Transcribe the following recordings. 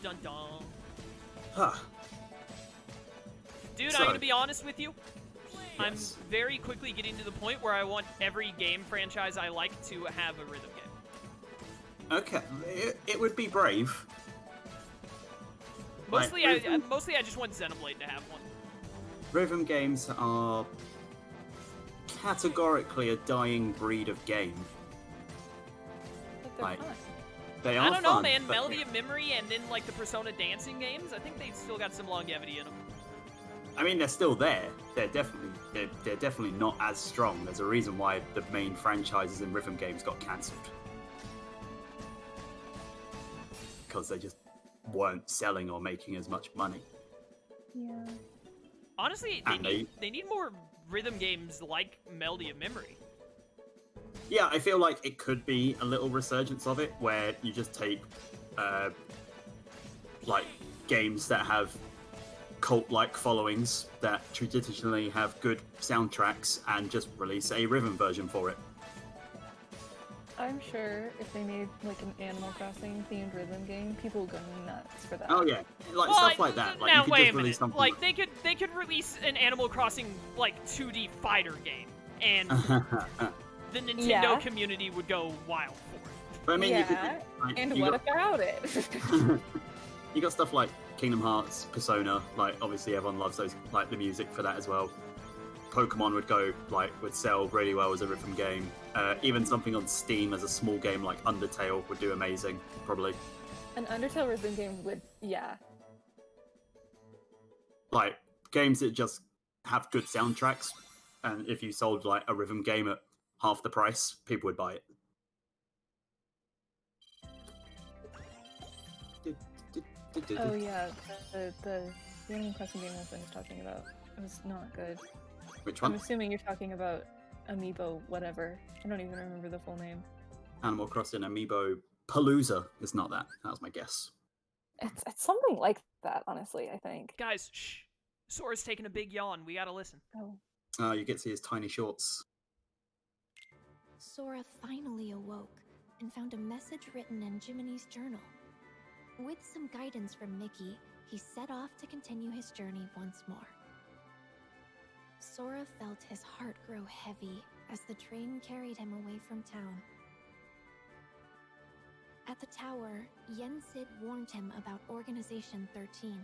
Dun dun. Huh. Dude, So- I'm gonna be honest with you. I'm Yes. very quickly getting to the point where I want every game franchise I like to have a rhythm game. Okay, it would be brave. Mostly, Like, I just want Xenoblade to have one. Rhythm games are categorically a dying breed of game. But they're Like, fun. They are I don't know, fun, man. but Melody of Memory and then like the Persona dancing games, I think they've still got some longevity in them. I mean, they're still there. They're definitely not as strong. There's a reason why the main franchises in rhythm games got cancelled. Because they just weren't selling or making as much money. Yeah. Honestly, And they need more rhythm games like Melody of Memory. Yeah, I feel like it could be a little resurgence of it, where you just take, like, games that have cult-like followings that traditionally have good soundtracks and just release a rhythm version for it. I'm sure if they made like an Animal Crossing themed rhythm game, people would go nuts for that. Oh yeah, like stuff like that. Like now you could wait just a minute. release something. Like they could release an Animal Crossing like 2D fighter game, and the Nintendo Yeah. community would go wild for it. But I mean, you could, Yeah, like, and you what about it? you got stuff like Kingdom Hearts, Persona. Like obviously everyone loves those, like the music for that as well. Pokemon would sell really well as a rhythm game. Even something on Steam as a small game like Undertale would do amazing, probably. An Undertale rhythm game would, yeah. Like games that just have good soundtracks, and if you sold like a rhythm game at half the price, people would buy it. Oh yeah, the Animal Crossing game I was talking about. It was not good. Which I'm one? assuming you're talking about Amiibo whatever. I don't even remember the full name. Animal Crossing Amiibo Palooza is not that. That was my guess. It's something like that, honestly, I think. Guys, shh. Sora's taking a big yawn. We gotta listen. Oh. You get to see his tiny shorts. Sora finally awoke and found a message written in Jiminy's journal. With some guidance from Mickey, he set off to continue his journey once more. Sora felt his heart grow heavy as the train carried him away from town. At the tower, Yen Sid warned him about Organization 13.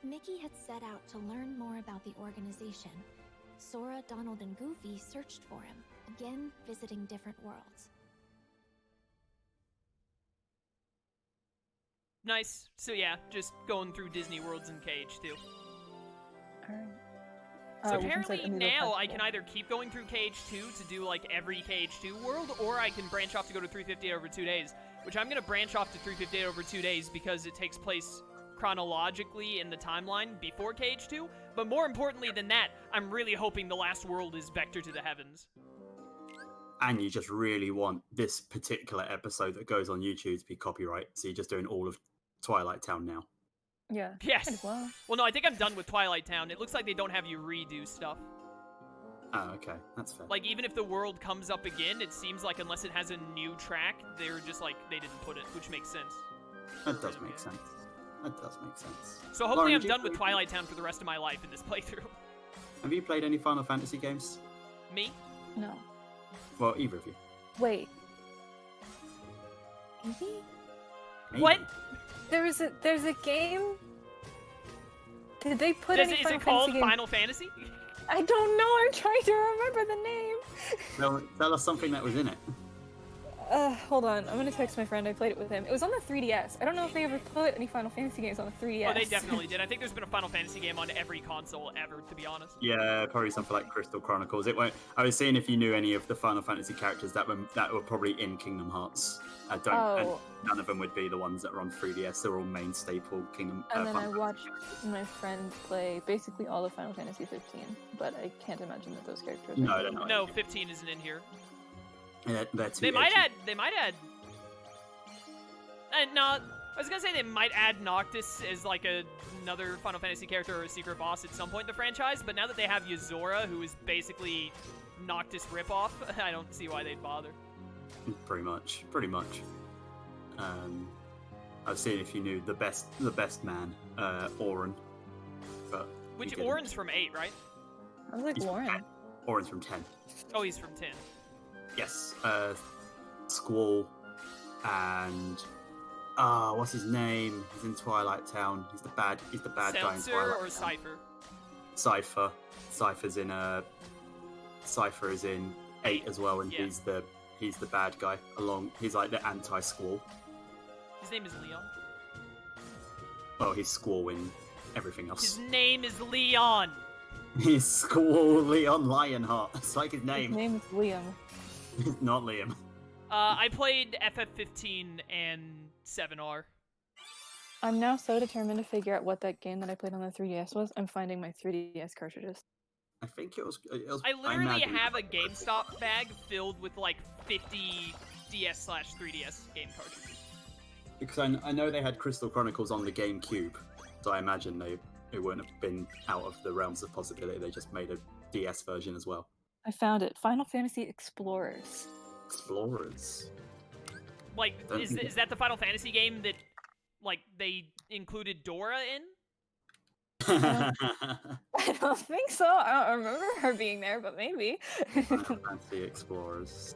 Mickey had set out to learn more about the organization. Sora, Donald, and Goofy searched for him, again visiting different worlds. Nice. So yeah, just going through Disney worlds in Cage too. Alright. So we can set apparently Amiibo now I Festival. can either keep going through Cage 2 to do like every Cage 2 world, or I can branch off to go to 358 over 2 days, which I'm going to branch off to 358 over 2 days because it takes place chronologically in the timeline before Cage 2, but more importantly than that, I'm really hoping the last world is Vector to the Heavens. And you just really want this particular episode that goes on YouTube to be copyright, so you're just doing all of Twilight Town now. Yeah. Yes. might as well. Well, no, I think I'm done with Twilight Town. It looks like they don't have you redo stuff. Oh, okay, that's fair. Like, even if the world comes up again, it seems like unless it has a new track, they're just like, they didn't put it, which makes sense. That does make sense. That does make sense. So hopefully Lauren, I'm do you done with play- Twilight Town for the rest of my life in this playthrough. Have you played any Final Fantasy games? Me? No. Well, either of you. Wait. Maybe? Maybe. What? There's a game. Did they put Is any it Final called Fantasy game? Final Fantasy? I don't know. I'm trying to remember the name. Tell us something that was in it. Hold on. I'm gonna text my friend. I played it with him. It was on the 3DS. I don't know if they ever put any Final Fantasy games on the 3DS. Oh, they definitely did. I think there's been a Final Fantasy game on every console ever, to be honest. Yeah, probably something like Crystal Chronicles. It won't. I was seeing if you knew any of the Final Fantasy characters that were probably in Kingdom Hearts. I don't. And Oh. none of them would be the ones that are on 3DS. They're all main staple Kingdom. And then I Final watched Fantasy. my friend play basically all of Final Fantasy 15, but I can't imagine that those characters. No, are they're not. No, 15 isn't in here. They're too They might edgy. add. No, I was gonna say they might add Noctis as like another Final Fantasy character or a secret boss at some point in the franchise, but now that they have Yuzora, who is basically Noctis ripoff, I don't see why they'd bother. Pretty much. I was seeing if you knew the best man, Oren. But Which you didn't. Oren's from 8, right? I was like, He's from Lauren. 10. Oren's from 10. Oh, he's from 10. Yes. Squall and what's his name? He's in Twilight Town. He's the bad guy in Seltzer Twilight or Town. Cypher? Cypher. Cypher is in 8 as well, and Yeah. he's the bad guy. He's like the anti-Squall. His name is Leon. Oh, he's Squall in everything else. His name is Leon! He's Squall Leon Lionheart. It's like his His name. name is Liam. Not Liam. I played FF15 and 7R. I'm now so determined to figure out what that game that I played on the 3DS was. I'm finding my 3DS cartridges. I think it was I literally imagine it have a was- GameStop bag filled with like 50 DS/3DS game cartridges. Because I know they had Crystal Chronicles on the GameCube, so I imagine they wouldn't have been out of the realms of possibility. They just made a DS version as well. I found it. Final Fantasy Explorers. Explorers. Like, Don't is think- that the Final Fantasy game that, like, they included Dora in? I don't think so. I don't remember her being there, but maybe. Final Fantasy Explorers.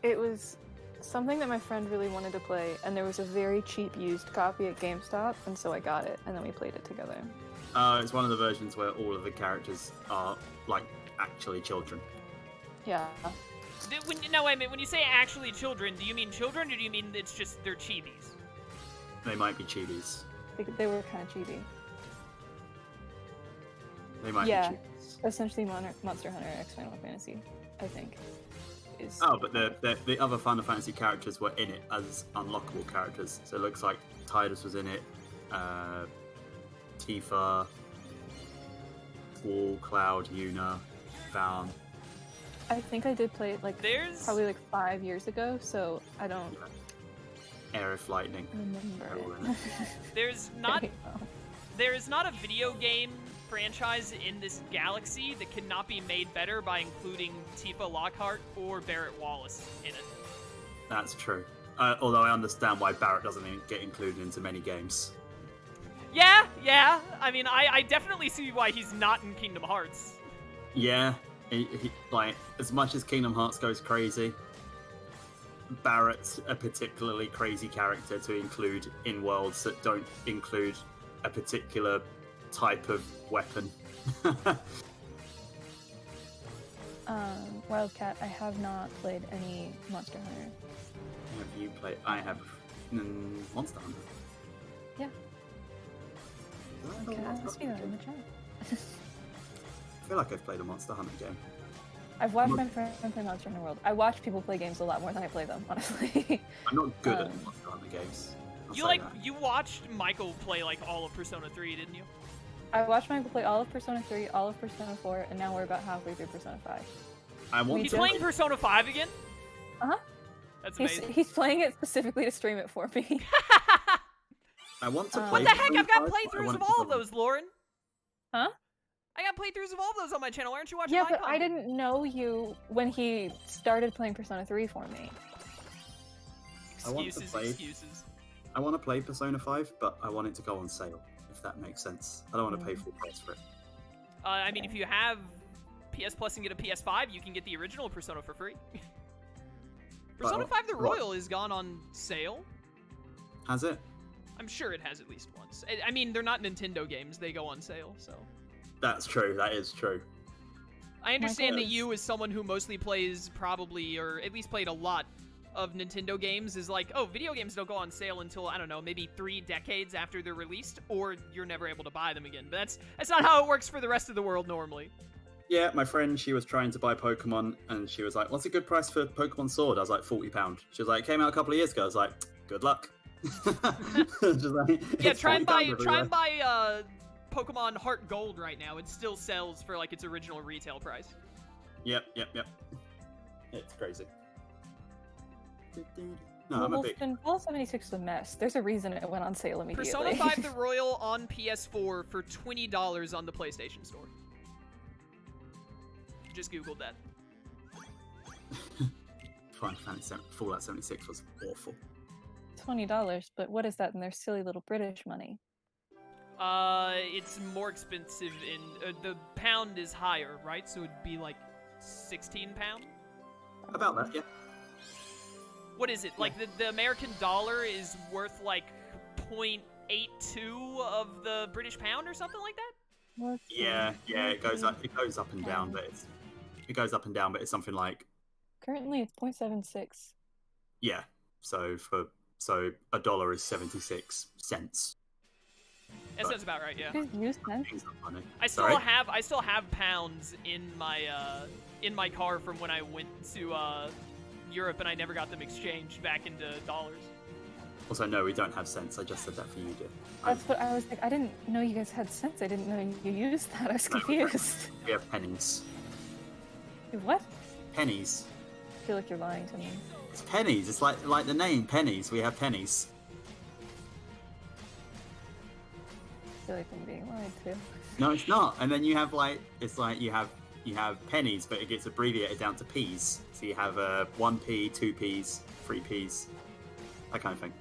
It was something that my friend really wanted to play, and there was a very cheap used copy at GameStop, and so I got it, and then we played it together. It's one of the versions where all of the characters are like actually children. Yeah. No, wait a minute. When you say actually children, do you mean children, or do you mean it's just they're chibis? They might be chibis. They were kind of chibi. They might Yeah. be chibis. Essentially Monster Hunter X Final Fantasy, I think. Is Oh, but the other Final Fantasy characters were in it as unlockable characters. So it looks like Tidus was in it, Tifa, Squall, Cloud, Yuna, Valn. I think I did play it like There's probably like 5 years ago, so I don't Aerith Lightning. remember They're all it. in it. there's not a video game franchise in this galaxy that cannot be made better by including Tifa Lockhart or Barrett Wallace in it. That's true. Although I understand why Barrett doesn't get included into many games. Yeah. I mean, I definitely see why he's not in Kingdom Hearts. Yeah, he, like as much as Kingdom Hearts goes crazy, Barrett's a particularly crazy character to include in worlds that don't include a particular type of weapon. Wildcat, I have not played any Monster Hunter. Have you played? I have Monster Hunter. Yeah. Did I have a Can I Monster ask you Hunter that in the game? chat? I feel like I've played a Monster Hunter game. I've watched my friend play Monster Hunter World. I watch people play games a lot more than I play them, honestly. I'm not good at Monster Hunter games. I'll say that. You watched Michael play like all of Persona 3, didn't you? I watched Michael play all of Persona 3, all of Persona 4, and now we're about halfway through Persona 5. I want He's to playing play- Persona 5 again? Uh-huh. That's He's, amazing. he's playing it specifically to stream it for me. I want to play. What the heck? Persona I've got 5, but I playthroughs want of it to all of go on. those, Lauren. Huh? I got playthroughs of all of those on my channel. Why aren't you watching Yeah, my but I content? didn't know you when he started playing Persona 3 for me. I want to Excuses, play- excuses. I want to play Persona 5, but I want it to go on sale, if that makes sense. I don't want to pay full price for it. I mean, if you have PS Plus and get a PS5, you can get the original Persona for free. Persona 5 The what? Royal is gone on sale. Has it? I'm sure it has at least once. I mean, they're not Nintendo games. They go on sale, so... That's true. That is true. I understand that goodness. you, as someone who mostly plays probably, or at least played a lot of Nintendo games, is like, oh, video games don't go on sale until, I don't know, maybe 3 decades after they're released, or you're never able to buy them again. But that's not how it works for the rest of the world normally. Yeah, my friend, she was trying to buy Pokemon, and she was like, what's a good price for Pokemon Sword? I was like, £40. She was like, it came out a couple of years ago. I was like, good luck. Just like, Yeah, it's try and £40 buy Pokemon Heart Gold right now. It still sells for like its original retail price. Yep. It's crazy. No, I'm a big... Level 76 is a mess. There's a reason it went on sale immediately. Persona 5 The Royal on PS4 for $20 on the PlayStation Store. Just Googled that. Final Fantasy Fallout 76 was awful. $20, but what is that in their silly little British money? It's more expensive in the pound is higher, right? So it'd be like 16 pound. About that, yeah. What is it? Like the American dollar is worth like 0.82 of the British pound or something like that? Yeah, it goes up and down, but it's something like Currently it's 0.76. yeah. So a dollar is 76 cents. That sounds about right, yeah. Use cents. I still have pounds in my car from when I went to Europe and I never got them exchanged back into dollars. Also, no, we don't have cents. I just said that for you, dear. That's what I was like. I didn't know you guys had cents. I didn't know you used that. I was confused. We have pennies. What? Pennies. I feel like you're lying to me. It's pennies. It's like the name, pennies. We have pennies. I feel like I'm being lied to. No, it's not. And then you have you have pennies, but it gets abbreviated down to p's. So you have 1p, 2p's, 3p's, that kind of thing.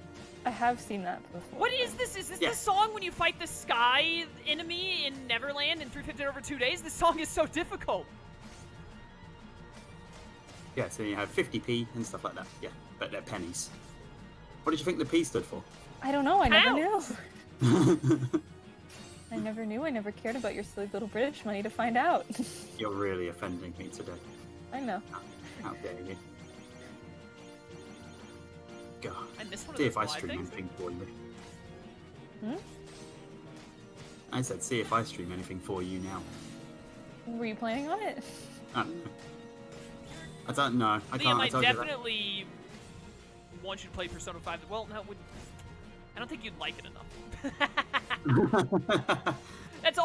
I have seen that before. What is this? Is this the song when you fight the sky enemy in Neverland in 350 over 2 days? This song is so difficult. Yeah, so you have 50p and stuff like that. Yeah, but they're pennies. What did you think the P stood for? I don't know. I never Pounds. knew. I never knew. I never cared about your silly little British money to find out. You're really offending me today. I know. How dare you? God. I missed one of See those if I live stream things. anything for you. Hmm? I said, see if I stream anything for you now. Were you planning on it? I don't know. I Liam, can't. I I told you that. definitely want you to play Persona 5. Well, no, I don't think you'd like it enough. That's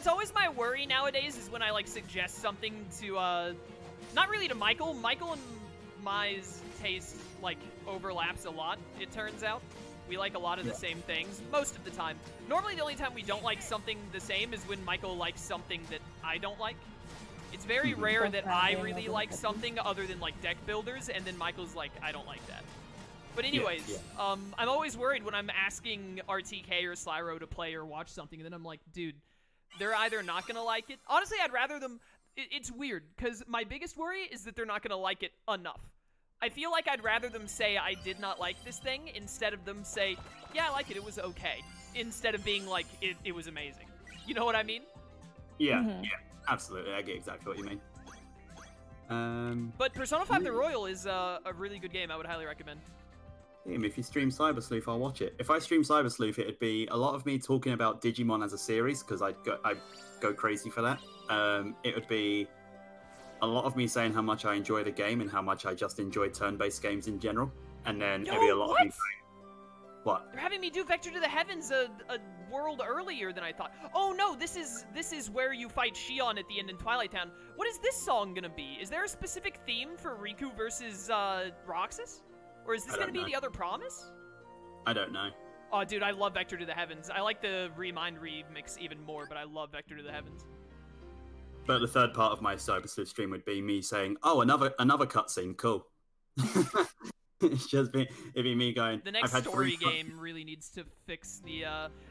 always my worry nowadays is when I like suggest something to not really to Michael. Michael and Mai's taste like overlaps a lot, it turns out. We like a lot of the same things most of the time. Normally the only time we don't like something the same is when Michael likes something that I don't like. It's very rare that I really like something other than like deck builders and then Michael's like, I don't like that. But anyways, I'm always worried when I'm asking RTK or Slyro to play or watch something, and then I'm like, dude, they're either not going to like it. Honestly, I'd rather them... It's weird, because my biggest worry is that they're not going to like it enough. I feel like I'd rather them say, I did not like this thing, instead of them say, yeah, I like it, it was okay. Instead of being like, it was amazing. You know what I mean? Yeah, absolutely. I get exactly what you mean. But Persona 5 The Royal is a really good game. I would highly recommend. If you stream Cyber Sleuth, I'll watch it. If I stream Cyber Sleuth, it'd be a lot of me talking about Digimon as a series, because I'd go crazy for that. It would be a lot of me saying how much I enjoy the game and how much I just enjoy turn-based games in general. And then it'd be a lot of me saying... What? They're having me do Vector to the Heavens a world earlier than I thought. Oh no, this is where you fight Shion at the end in Twilight Town. What is this song gonna be? Is there a specific theme for Riku versus Roxas? Or is this going to be the other promise? I don't know. Oh, dude, I love Vector to the Heavens. I like the Remind remix even more, but I love Vector to the Heavens. But the third part of my Cyber Sleuth stream would be me saying, "Oh, another cutscene, cool." It'd be me going. The next story game really needs to fix the.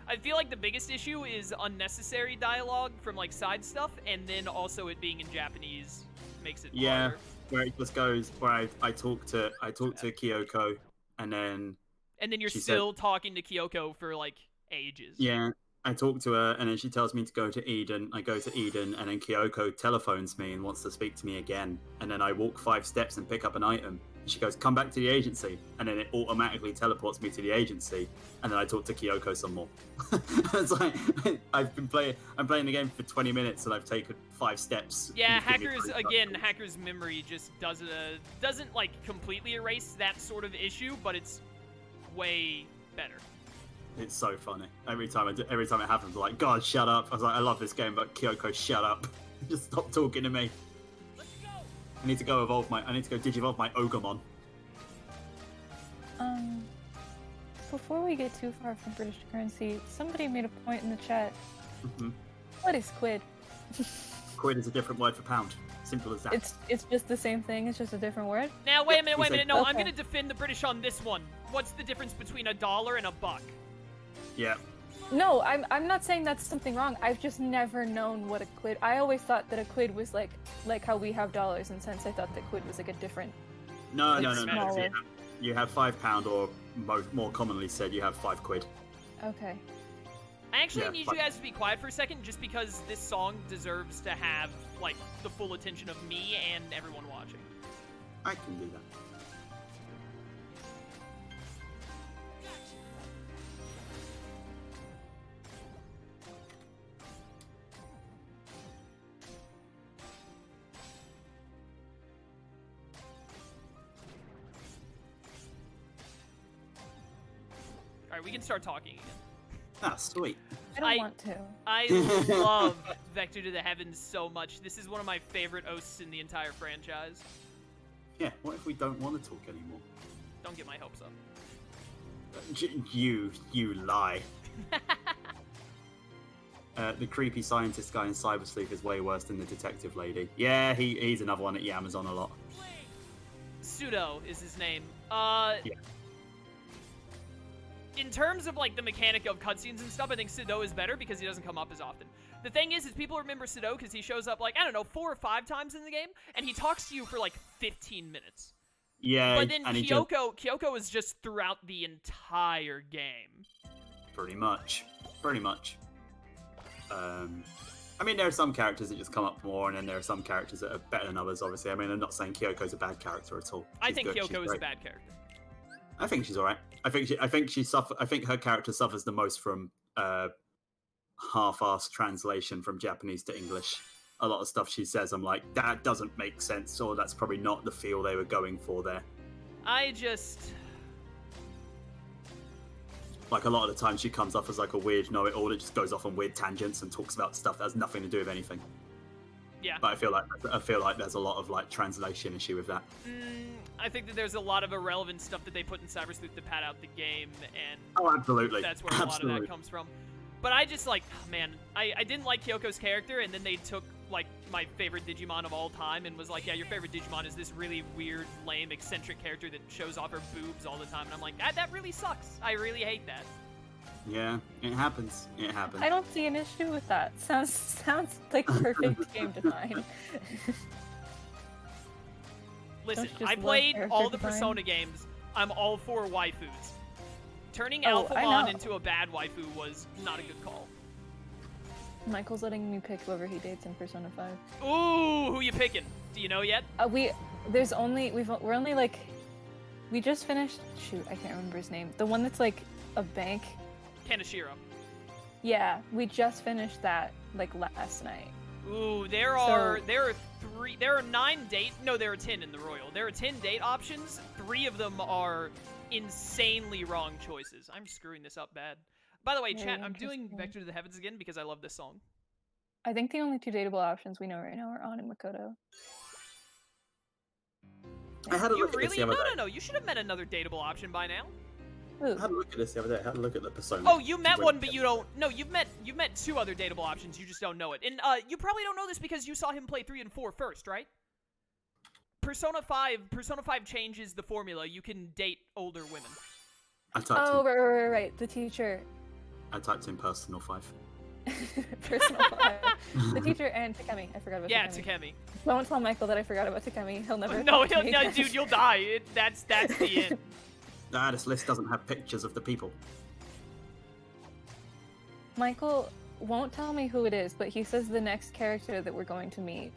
I feel like the biggest issue is unnecessary dialogue from like side stuff, and then also it being in Japanese makes it harder. Where it just goes, where I talk to Kyoko, and then you're still talking to Kyoko for like ages. Yeah, I talk to her, and then she tells me to go to Eden. I go to Eden, and then Kyoko telephones me and wants to speak to me again. And then I walk 5 steps and pick up an item. And she goes, "Come back to the agency," and then it automatically teleports me to the agency. And then I talk to Kyoko some more. It's like I'm playing the game for 20 minutes, and I've taken 5 steps. Yeah, Hacker's memory just doesn't like completely erase that sort of issue, but it's way better. It's so funny. Every time it happens, I'm like, God, shut up. I was like, I love this game, but Kyoko, shut up. Just stop talking to me. Let's go. I need to go digivolve my Ogremon. Before we get too far from British currency, somebody made a point in the chat. Mm-hmm. What is quid? Quid is a different word for pound. Simple as that. It's just the same thing. It's just a different word. Now, wait a minute. No, I'm Okay. gonna defend the British on this one. What's the difference between $1 and $1? Yeah. No, I'm not saying that's something wrong. I've just never known what a quid. I always thought that a quid was like how we have dollars and cents. I thought that quid was like a different. No. It's So smaller. you have £5, or more commonly said, you have £5. Okay. I actually Yeah, need but- you guys to be quiet for a second, just because this song deserves to have, like, the full attention of me and everyone watching. I can do that. Alright, we can start talking again. Ah, sweet. I don't I- want to. I love Vector to the Heavens so much. This is one of my favorite oaths in the entire franchise. Yeah, what if we don't want to talk anymore? Don't get my hopes up. You lie. The creepy scientist guy in Cybersleep is way worse than the detective lady. Yeah, he's another one that yammers on a lot. Pseudo is his name. Yeah. In terms of, like, the mechanic of cutscenes and stuff, I think Sido is better because he doesn't come up as often. The thing is people remember Sido because he shows up, like, I don't know, 4 or 5 times in the game, and he talks to you for, like, 15 minutes. Yeah, But then and Kyoko is just throughout the entire game. pretty much. I mean, there are some characters that just come up more, and then there are some characters that are better than others, obviously. I mean, I'm not saying Kyoko's a bad character at all. I She's think good, she's Kyoko is a great. bad character. I think she's alright. I think her character suffers the most from half-assed translation from Japanese to English. A lot of stuff she says, I'm like, that doesn't make sense, or that's probably not the feel they were going for there. Like, a lot of the time she comes off as like a weird know-it-all that just goes off on weird tangents and talks about stuff that has nothing to do with anything. Yeah. But I feel like there's a lot of like translation issue with that. I think that there's a lot of irrelevant stuff that they put in Cybersleep to pad out the game, and Oh, absolutely. that's where a lot of that comes from. But I just, like, man, I didn't like Kyoko's character, and then they took, like, my favorite Digimon of all time and was like, yeah, your favorite Digimon is this really weird, lame, eccentric character that shows off her boobs all the time. And I'm like, that really sucks. I really hate that. Yeah, it happens. I don't see an issue with that. Sounds like perfect game design. Listen, just I love played character all the design? Persona games. I'm all for waifus. Turning Oh, I Alphamon know. into a bad waifu was not a good call. Michael's letting me pick whoever he dates in Persona 5. Ooh, who you picking? Do you know yet? We're only like, we just finished. Shoot, I can't remember his name. The one that's like a bank. Kaneshiro. Yeah, we just finished that like last night. Ooh, there are 9 date. No, there are 10 in the Royal. There are 10 date options. 3 of them are insanely wrong choices. I'm screwing this up bad. By the way, Very chat, I'm doing interesting. Vector to the Heavens again because I love this song. I think the only 2 dateable options we know right now are On and Makoto. I had a You look at this really? the other day. No. You should have met another dateable option by now. Ooh. I had a look at this the other day. I had a look at the Persona. Oh, you met one, but you don't. No, you've met 2 other dateable options. You just don't know it. And you probably don't know this because you saw him play 3 and 4 first, right? Persona 5 changes the formula. You can date older women. I typed Oh, in, right. The teacher. I typed in Personal 5. Persona 5. The teacher and Takemi. I forgot about Yeah, Takemi. Takemi. Don't tell Michael that I forgot about Takemi. He'll never. No, talk to me again. dude, you'll die. That's the end. This list doesn't have pictures of the people. Michael won't tell me who it is, but he says the next character that we're going to meet,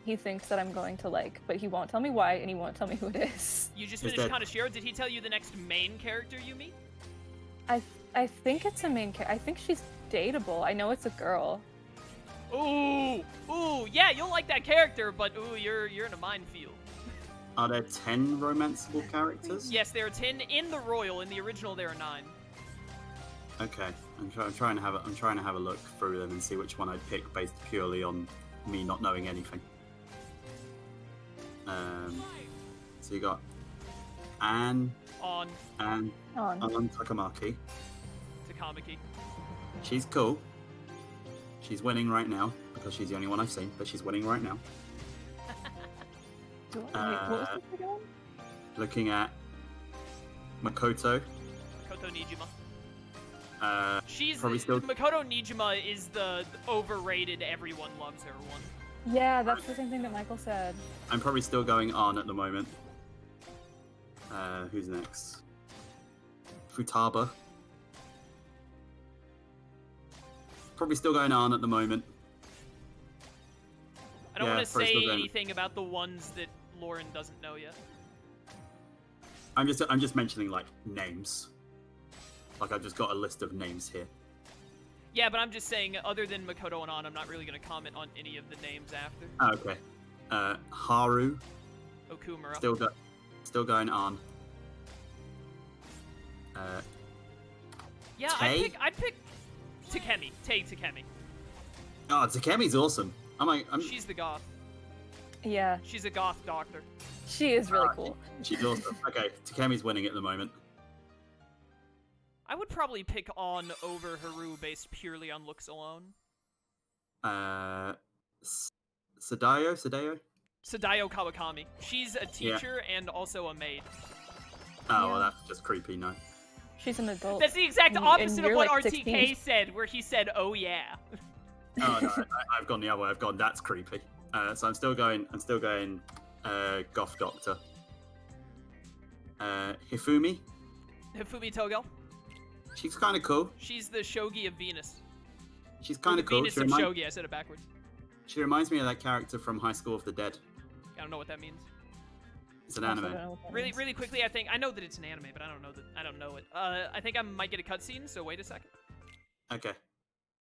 he thinks that I'm going to like, but he won't tell me why, and he won't tell me who it is. You just Is finished that- Kaneshiro. Did he tell you the next main character you meet? I think it's a main character. I think she's dateable. I know it's a girl. Ooh, yeah, you'll like that character, but ooh, you're in a minefield. Are there 10 romanceable characters? Yes, there are 10 in the Royal. In the original, there are 9. Okay, I'm trying to have a look through them and see which one I'd pick based purely on me not knowing anything. So you got Anne On Takamaki. Takamaki. She's cool. She's winning right now because she's the only one I've seen, but she's winning right now. Wait, what was this again? Looking at Makoto. Makoto Nijima. She's probably still. Makoto Nijima is the overrated, everyone loves her one. Yeah, that's the same thing that Michael said. I'm probably still going on at the moment. Who's next? Futaba. Probably still going on at the moment. I don't want to say anything about the ones that Lauren doesn't know yet. I'm just mentioning like names. Like I've just got a list of names here. Yeah, but I'm just saying, other than Makoto and An, I'm not really going to comment on any of the names after. Oh, okay. Haru. Okumura. Still going on. Yeah, Tei? I'd pick Takemi. Takemi. Oh, Takemi's awesome. She's the goth. Yeah, She's a goth doctor. she is really cool. She's awesome. Okay, Takemi's winning at the moment. I would probably pick On over Haru based purely on looks alone. Sadayo? Sadayo Kawakami. She's a teacher and also a maid. Oh, Yeah. well, that's just creepy, no. She's an adult. That's the exact and opposite of you're, what like, RTK 16. said, where he said, "Oh yeah." Oh, no, I've gone the other way. I've gone, that's creepy. So I'm still going, Goth Doctor. Hifumi? Hifumi Togo. She's kind of cool. She's the shogi of Venus. She's Or kind the of cool. Venus of shogi. I said it backwards. She reminds me of that character from High School of the Dead. I don't know what that means. It's an Also anime. don't know what that Really, means. really quickly, I think I know that it's an anime, but I don't know it. I think I might get a cutscene. So wait a second. Okay.